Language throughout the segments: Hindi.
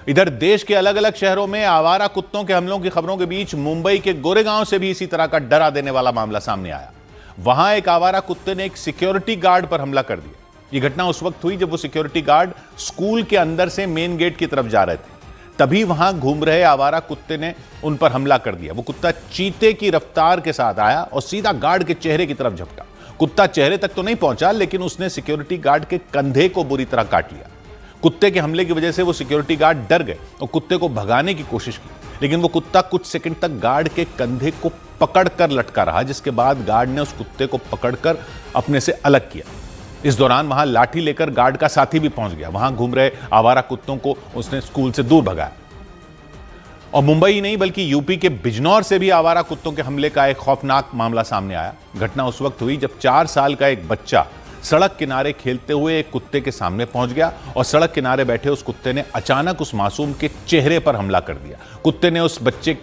इधर देश के अलग अलग शहरों में आवारा कुत्तों के हमलों की खबरों के बीच मुंबई के गोरेगांव से भी इसी तरह का डरा देने वाला मामला सामने आया। वहां एक आवारा कुत्ते ने एक सिक्योरिटी गार्ड पर हमला कर दिया। यह घटना उस वक्त हुई जब वो सिक्योरिटी गार्ड स्कूल के अंदर से मेन गेट की तरफ जा रहे थे। तभी वहां घूम रहे आवारा कुत्ते ने उन पर हमला कर दिया। वो कुत्ता चीते की रफ्तार के साथ आया और सीधा गार्ड के चेहरे की तरफ झपटा। कुत्ता चेहरे तक तो नहीं पहुंचा, लेकिन उसने सिक्योरिटी गार्ड के कंधे को बुरी तरह काट लिया। कुत्ते के हमले की वजह से वो सिक्योरिटी गार्ड डर गए और कुत्ते को भगाने की कोशिश की, लेकिन वो कुत्ता कुछ सेकंड तक गार्ड के कंधे को पकड़कर लटका रहा, जिसके बाद गार्ड ने उस कुत्ते को पकड़कर अपने से अलग किया। इस दौरान वहां लाठी लेकर गार्ड का साथी भी पहुंच गया। वहां घूम रहे आवारा कुत्तों को उसने स्कूल से दूर भगाया। और मुंबई ही नहीं बल्कि यूपी के बिजनौर से भी आवारा कुत्तों के हमले का एक खौफनाक मामला सामने आया। घटना उस वक्त हुई जब 4 साल का एक बच्चा सड़क किनारे खेलते हुए एक कुत्ते के सामने पहुंच गया और सड़क किनारे बैठे उस कुत्ते ने अचानक उस मासूम के चेहरे पर हमला कर दिया। कुत्ते ने उस बच्चे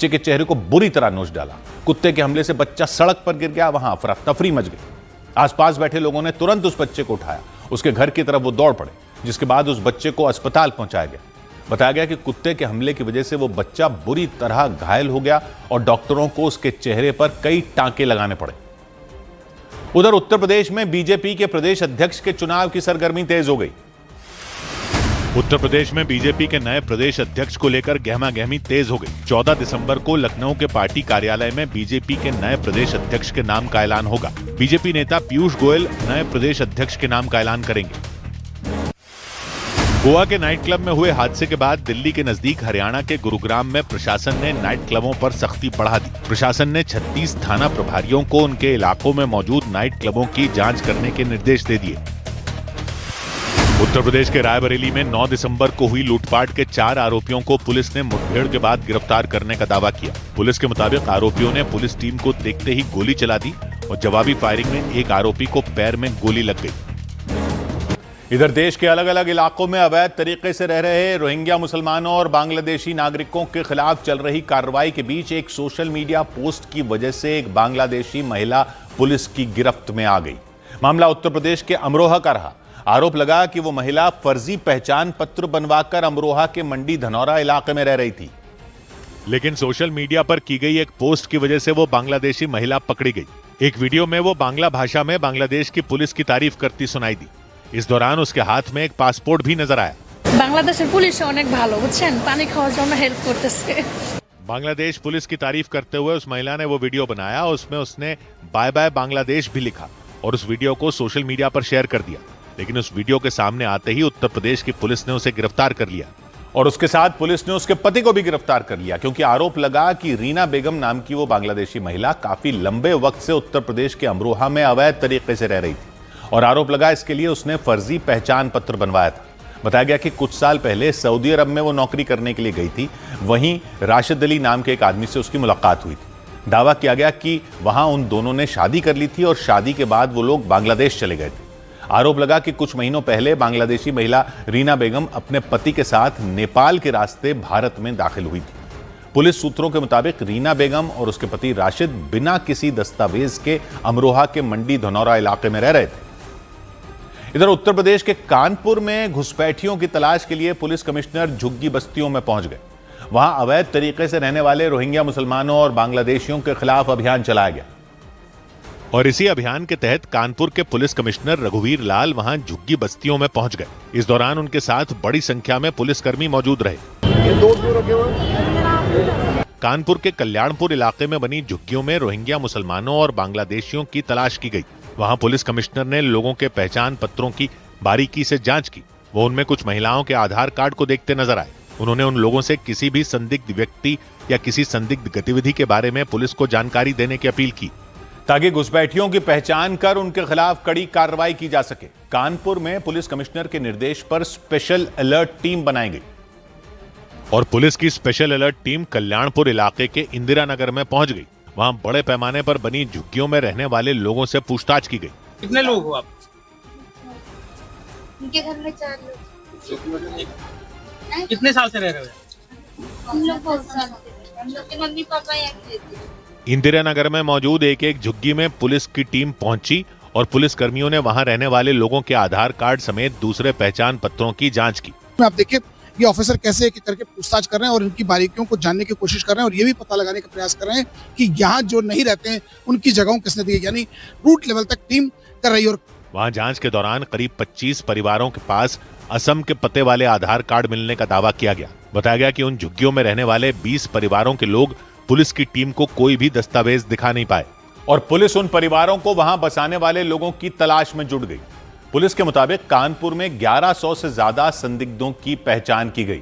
के चेहरे को बुरी तरह नोच डाला। कुत्ते के हमले से बच्चा सड़क पर गिर गया। वहां अफरा तफरी मच गई। आसपास बैठे लोगों ने तुरंत उस बच्चे को उठाया। उसके घर की तरफ वो दौड़ पड़े, जिसके बाद उस बच्चे को अस्पताल पहुंचाया गया। बताया गया कि कुत्ते के हमले की वजह से वो बच्चा बुरी तरह घायल हो गया और डॉक्टरों को उसके चेहरे पर कई टांके लगाने पड़े। उधर उत्तर प्रदेश में बीजेपी के प्रदेश अध्यक्ष के चुनाव की सरगर्मी तेज हो गई। उत्तर प्रदेश में बीजेपी के नए प्रदेश अध्यक्ष को लेकर गहमागहमी तेज हो गई। 14 दिसंबर को लखनऊ के पार्टी कार्यालय में बीजेपी के नए प्रदेश अध्यक्ष के नाम का ऐलान होगा। बीजेपी नेता पीयूष गोयल नए प्रदेश अध्यक्ष के नाम का ऐलान करेंगे। गोवा के नाइट क्लब में हुए हादसे के बाद दिल्ली के नजदीक हरियाणा के गुरुग्राम में प्रशासन ने नाइट क्लबों पर सख्ती बढ़ा दी। प्रशासन ने 36 थाना प्रभारियों को उनके इलाकों में मौजूद नाइट क्लबों की जांच करने के निर्देश दे दिए। उत्तर प्रदेश के रायबरेली में 9 दिसंबर को हुई लूटपाट के 4 आरोपियों को पुलिस ने मुठभेड़ के बाद गिरफ्तार करने का दावा किया। पुलिस के मुताबिक आरोपियों ने पुलिस टीम को देखते ही गोली चला दी और जवाबी फायरिंग में एक आरोपी को पैर में गोली लग गई। इधर देश के अलग अलग इलाकों में अवैध तरीके से रह रहे रोहिंग्या मुसलमानों और बांग्लादेशी नागरिकों के खिलाफ चल रही कार्रवाई के बीच एक सोशल मीडिया पोस्ट की वजह से एक बांग्लादेशी महिला पुलिस की गिरफ्त में आ गई। मामला उत्तर प्रदेश के अमरोहा का रहा। आरोप लगा कि वो महिला फर्जी पहचान पत्र बनवाकर अमरोहा के मंडी धनौरा इलाके में रह रही थी, लेकिन सोशल मीडिया पर की गई एक पोस्ट की वजह से वो बांग्लादेशी महिला पकड़ी गई। एक वीडियो में वो बांग्ला भाषा में बांग्लादेश की पुलिस की तारीफ करती सुनाई दी। इस दौरान उसके हाथ में एक पासपोर्ट भी नजर आया। बांग्लादेशेर पुलिस अनेक भालो बुझছেন, पानी खाওয়ার জন্য हेल्प করতেছে। बांग्लादेश पुलिस की तारीफ करते हुए उस महिला ने वो वीडियो बनाया। उसमें उसने बाय बाय बांग्लादेश भी लिखा और उस वीडियो को सोशल मीडिया पर शेयर कर दिया। लेकिन उस वीडियो के सामने आते ही उत्तर प्रदेश की पुलिस ने उसे गिरफ्तार कर लिया और उसके साथ पुलिस ने उसके पति को भी गिरफ्तार कर लिया, क्योंकि आरोप लगा कि रीना बेगम नाम की वो बांग्लादेशी महिला काफी लंबे वक्त से उत्तर प्रदेश के अमरोहा में अवैध तरीके से रह रही थी और आरोप लगा इसके लिए उसने फर्जी पहचान पत्र बनवाया था। बताया गया कि कुछ साल पहले सऊदी अरब में वो नौकरी करने के लिए गई थी। वहीं राशिद अली नाम के एक आदमी से उसकी मुलाकात हुई थी। दावा किया गया कि वहां उन दोनों ने शादी कर ली थी और शादी के बाद वो लोग बांग्लादेश चले गए थे। आरोप लगा कि कुछ महीनों पहले बांग्लादेशी महिला रीना बेगम अपने पति के साथ नेपाल के रास्ते भारत में दाखिल हुई थी। पुलिस सूत्रों के मुताबिक रीना बेगम और उसके पति राशिद बिना किसी दस्तावेज के अमरोहा के मंडी धनौरा इलाके में रह रहे थे। इधर उत्तर प्रदेश के कानपुर में घुसपैठियों की तलाश के लिए पुलिस कमिश्नर झुग्गी बस्तियों में पहुंच गए। वहां अवैध तरीके से रहने वाले रोहिंग्या मुसलमानों और बांग्लादेशियों के खिलाफ अभियान चलाया गया और इसी अभियान के तहत कानपुर के पुलिस कमिश्नर रघुवीर लाल वहां झुग्गी बस्तियों में पहुंच गए। इस दौरान उनके साथ बड़ी संख्या में पुलिसकर्मी मौजूद रहे। कानपुर के कल्याणपुर इलाके में बनी झुग्गियों में रोहिंग्या मुसलमानों और बांग्लादेशियों की तलाश की गई। वहां पुलिस कमिश्नर ने लोगों के पहचान पत्रों की बारीकी से जांच की। वो उनमें कुछ महिलाओं के आधार कार्ड को देखते नजर आए। उन्होंने उन लोगों से किसी भी संदिग्ध व्यक्ति या किसी संदिग्ध गतिविधि के बारे में पुलिस को जानकारी देने की अपील की, ताकि घुसपैठियों की पहचान कर उनके खिलाफ कड़ी कार्रवाई की जा सके। कानपुर में पुलिस कमिश्नर के निर्देश पर स्पेशल अलर्ट टीम बनाई गई और पुलिस की स्पेशल अलर्ट टीम कल्याणपुर इलाके के इंदिरा नगर में पहुंच गई। वहां बड़े पैमाने पर बनी झुग्गियों में रहने वाले लोगों से पूछताछ की गई। कितने लोग हो आप? उनके घर में 4 लोग। कितने साल से रह रहे हो? हम लोग बहुत साल से। हम लोग के मम्मी पापा यहाँ रहते हैं। इंदिरा नगर में मौजूद एक झुग्गी में पुलिस की टीम पहुंची और पुलिस कर्मियों ने वहां रहने वाले लोगों के आधार कार्ड समेत दूसरे पहचान पत्रों की जांच की। आप देखिए ये ऑफिसर कैसे एक एक करके पूछताछ कर रहे हैं और इनकी बारीकियों को जानने की कोशिश कर रहे हैं और ये भी पता लगाने का प्रयास कर रहे हैं कि यहाँ जो नहीं रहते हैं उनकी जगहों किसने दी, यानी रूट लेवल तक टीम कर रही है। और वहां जांच के दौरान करीब 25 परिवारों के पास असम के पते वाले आधार कार्ड मिलने का दावा किया गया। बताया गया कि उन झुग्गियों में रहने वाले 20 परिवारों के लोग पुलिस की टीम को कोई भी दस्तावेज दिखा नहीं पाए और पुलिस उन परिवारों को वहां बसाने वाले लोगों की तलाश में जुट गई। पुलिस के मुताबिक कानपुर में 1100 से ज्यादा संदिग्धों की पहचान की गई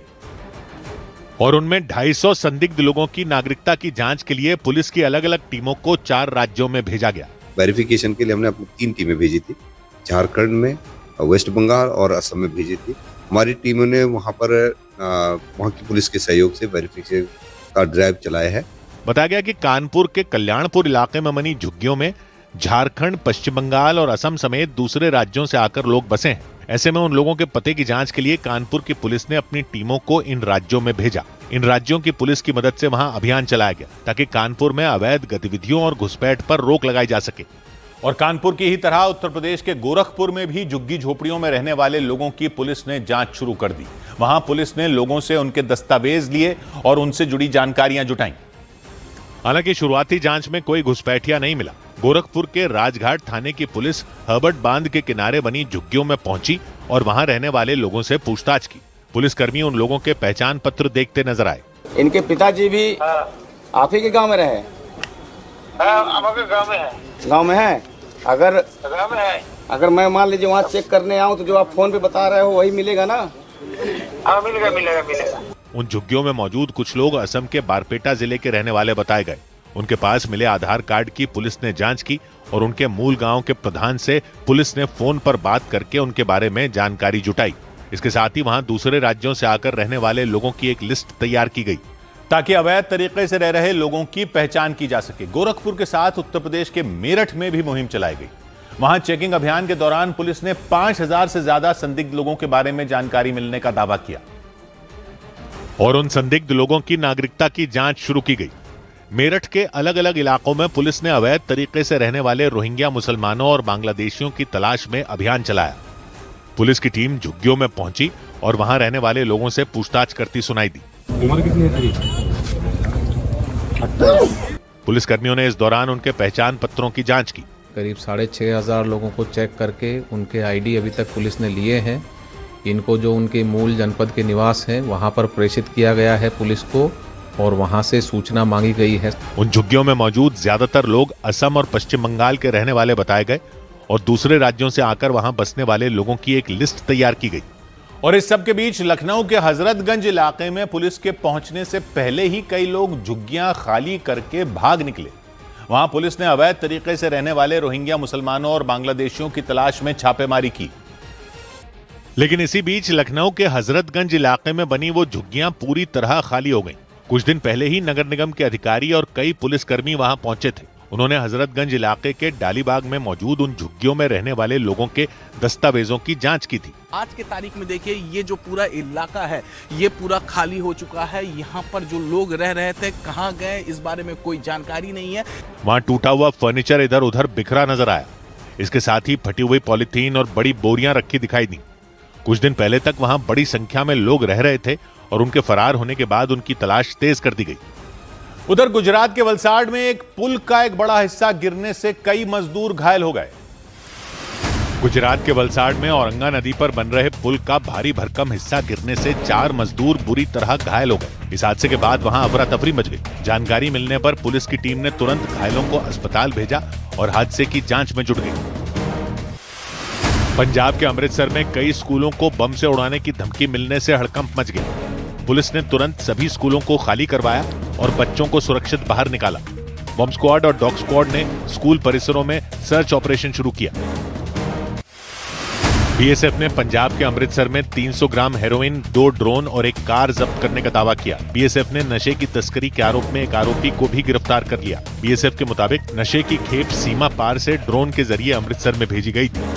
और उनमें 250 संदिग्ध लोगों की नागरिकता की जांच के लिए पुलिस की अलग अलग टीमों को 4 राज्यों में भेजा गया। वेरिफिकेशन के लिए हमने अपनी 3 टीमें भेजी थी, झारखंड में, वेस्ट बंगाल और असम में भेजी थी। हमारी टीमों ने वहां की पुलिस के सहयोग से वेरिफिकेशन का ड्राइव चलाया है। बताया गया कि कानपुर के कल्याणपुर इलाके में बनी झुग्गियों में झारखंड, पश्चिम बंगाल और असम समेत दूसरे राज्यों से आकर लोग बसे हैं। ऐसे में उन लोगों के पते की जांच के लिए कानपुर की पुलिस ने अपनी टीमों को इन राज्यों में भेजा। इन राज्यों की पुलिस की मदद से वहां अभियान चलाया गया ताकि कानपुर में अवैध गतिविधियों और घुसपैठ पर रोक लगाई जा सके। और कानपुर की ही तरह उत्तर प्रदेश के गोरखपुर में भी झुग्गी झोपड़ियों में रहने वाले लोगों की पुलिस ने जांच शुरू कर दी। वहां पुलिस ने लोगों से उनके दस्तावेज लिए और उनसे जुड़ी जानकारियां जुटाई। हालांकि शुरुआती जांच में कोई घुसपैठिया नहीं मिला। गोरखपुर के राजघाट थाने की पुलिस हर्बर्ट बांध के किनारे बनी झुग्गियों में पहुंची और वहां रहने वाले लोगों से पूछताछ की। पुलिसकर्मी उन लोगों के पहचान पत्र देखते नजर आए। इनके पिताजी भी आप ही के गांव में रहे? गांव में है। अगर मैं मान लीजिए वहाँ चेक करने आऊँ तो जो आप फोन पे बता रहे हो वही मिलेगा ना? मिलेगा। उन झुग्गियों में मौजूद कुछ लोग असम के बारपेटा जिले के रहने वाले बताए गए। उनके पास मिले आधार कार्ड की पुलिस ने जांच की और उनके मूल गांव के प्रधान से पुलिस ने फोन पर बात करके उनके बारे में जानकारी जुटाई। इसके साथ ही वहां दूसरे राज्यों से आकर रहने वाले लोगों की एक लिस्ट तैयार की गई ताकि अवैध तरीके से रह रहे लोगों की पहचान की जा सके। गोरखपुर के साथ उत्तर प्रदेश के मेरठ में भी मुहिम चलाई गई। वहां चेकिंग अभियान के दौरान पुलिस ने 5000 से ज्यादा संदिग्ध लोगों के बारे में जानकारी मिलने का दावा किया और उन संदिग्ध लोगों की नागरिकता की जांच शुरू की गई। मेरठ के अलग अलग इलाकों में पुलिस ने अवैध तरीके से रहने वाले रोहिंग्या मुसलमानों और बांग्लादेशियों की तलाश में अभियान चलाया। पुलिस की टीम झुग्गियों में पहुंची और वहां रहने वाले लोगों से पूछताछ करती सुनाई दी। उम्र कितनी है? पुलिसकर्मियों ने इस दौरान उनके पहचान पत्रों की जांच की। करीब 6500 लोगों को चेक करके उनके आईडी अभी तक पुलिस ने लिए हैं। इनको जो उनके मूल जनपद के निवास हैं वहां पर प्रेषित किया गया है पुलिस को और वहां से सूचना मांगी गई है। उन झुग्गियों में मौजूद ज्यादातर लोग असम और पश्चिम बंगाल के रहने वाले बताए गए और दूसरे राज्यों से आकर वहां बसने वाले लोगों की एक लिस्ट तैयार की गई। और इस सब के बीच लखनऊ के हजरतगंज इलाके में पुलिस के पहुंचने से पहले ही कई लोग झुग्गियां खाली करके भाग निकले। वहां पुलिस ने अवैध तरीके से रहने वाले रोहिंग्या मुसलमानों और बांग्लादेशियों की तलाश में छापेमारी की। लेकिन इसी बीच लखनऊ के हजरतगंज इलाके में बनी वो झुग्गियां पूरी तरह खाली हो गईं। कुछ दिन पहले ही नगर निगम के अधिकारी और कई पुलिसकर्मी वहां पहुंचे थे। उन्होंने हजरतगंज इलाके के डालीबाग में मौजूद उन झुग्गियों में रहने वाले लोगों के दस्तावेजों की जांच की थी। आज की तारीख में देखिए ये जो पूरा इलाका है ये पूरा खाली हो चुका है। यहाँ पर जो लोग रह रहे थे कहाँ गए इस बारे में कोई जानकारी नहीं है। वहाँ टूटा हुआ फर्नीचर इधर उधर बिखरा नजर आया। इसके साथ ही फटी हुई पॉलीथीन और बड़ी बोरियां रखी दिखाई दी। कुछ दिन पहले तक वहां बड़ी संख्या में लोग रह रहे थे और उनके फरार होने के बाद उनकी तलाश तेज कर दी गई। उधर गुजरात के वलसाड में एक पुल का एक बड़ा हिस्सा गिरने से कई मजदूर घायल हो गए। गुजरात के वलसाड में औरंगा नदी पर बन रहे पुल का भारी भरकम हिस्सा गिरने से 4 मजदूर बुरी तरह घायल हो गए। इस हादसे के बाद वहां अफरा तफरी मच गई। जानकारी मिलने पर पुलिस की टीम ने तुरंत घायलों को अस्पताल भेजा और हादसे की जांच में जुट गई। पंजाब के अमृतसर में कई स्कूलों को बम से उड़ाने की धमकी मिलने से हड़कंप मच गई। पुलिस ने तुरंत सभी स्कूलों को खाली करवाया और बच्चों को सुरक्षित बाहर निकाला। बम स्क्वाड और डॉग स्क्वाड ने स्कूल परिसरों में सर्च ऑपरेशन शुरू किया। बीएसएफ ने पंजाब के अमृतसर में 300 ग्राम हेरोइन, 2 ड्रोन और एक कार जब्त करने का दावा किया। बीएसएफ ने नशे की तस्करी के आरोप में एक आरोपी को भी गिरफ्तार कर लिया। बीएसएफ के मुताबिक नशे की खेप सीमा पार से ड्रोन के जरिए अमृतसर में भेजी गई थी।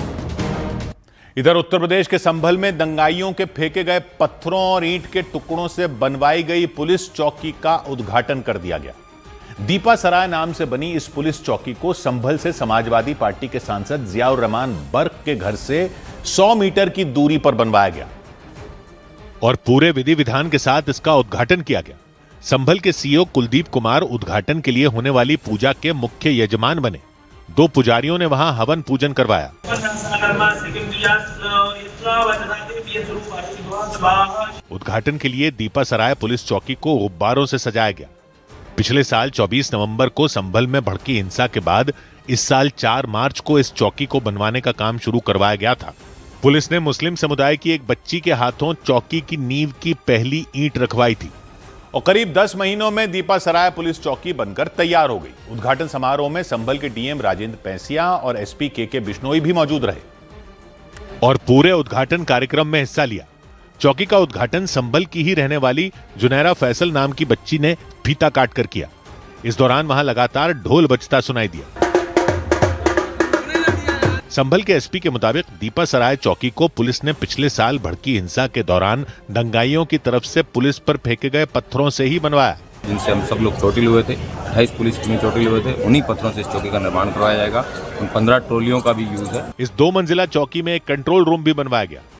इधर उत्तर प्रदेश के संभल में दंगाइयों के फेंके गए पत्थरों और ईंट के टुकड़ों से बनवाई गई पुलिस चौकी का उद्घाटन कर दिया गया। दीपा सराय नाम से बनी इस पुलिस चौकी को संभल से समाजवादी पार्टी के सांसद जियाउर रहमान बर्क के घर से 100 मीटर की दूरी पर बनवाया गया। और पूरे विधि विधान के साथ इसका उद्घाटन किया गया। संभल के सीईओ कुलदीप कुमार उद्घाटन के लिए होने वाली पूजा के मुख्य यजमान बने। 2 पुजारियों ने वहां हवन पूजन करवाया। उद्घाटन के लिए दीपासराय पुलिस चौकी को गुब्बारों से सजाया गया। पिछले साल 24 नवंबर को संभल में भड़की हिंसा के बाद इस साल 4 मार्च को इस चौकी को बनवाने का काम शुरू करवाया गया था। पुलिस ने मुस्लिम समुदाय की एक बच्ची के हाथों चौकी की नींव की पहली ईंट रखवाई थी और करीब 10 महीनों में दीपासराय पुलिस चौकी बनकर तैयार हो गई। उद्घाटन समारोह में संभल के डीएम राजेंद्र पैसिया और एसपी के बिश्नोई भी मौजूद रहे और पूरे उद्घाटन कार्यक्रम में हिस्सा लिया। चौकी का उद्घाटन संभल की ही रहने वाली जुनैरा फैसल नाम की बच्ची ने फीता काट कर किया। इस दौरान वहां लगातार ढोल बजता सुनाई दिया। संभल के एसपी के मुताबिक दीपासराय चौकी को पुलिस ने पिछले साल भड़की हिंसा के दौरान दंगाइयों की तरफ से पुलिस पर फेंके गए पत्थरों से ही बनवाया, जिनसे हम सब लोग चोटिल हुए थे। 28 पुलिसकर्मी चोटिल हुए थे। उन्हीं पत्थरों से इस चौकी का निर्माण करवाया जाएगा। उन 15 ट्रॉलियों का भी यूज है। इस 2 मंजिला चौकी में एक कंट्रोल रूम भी बनवाया गया।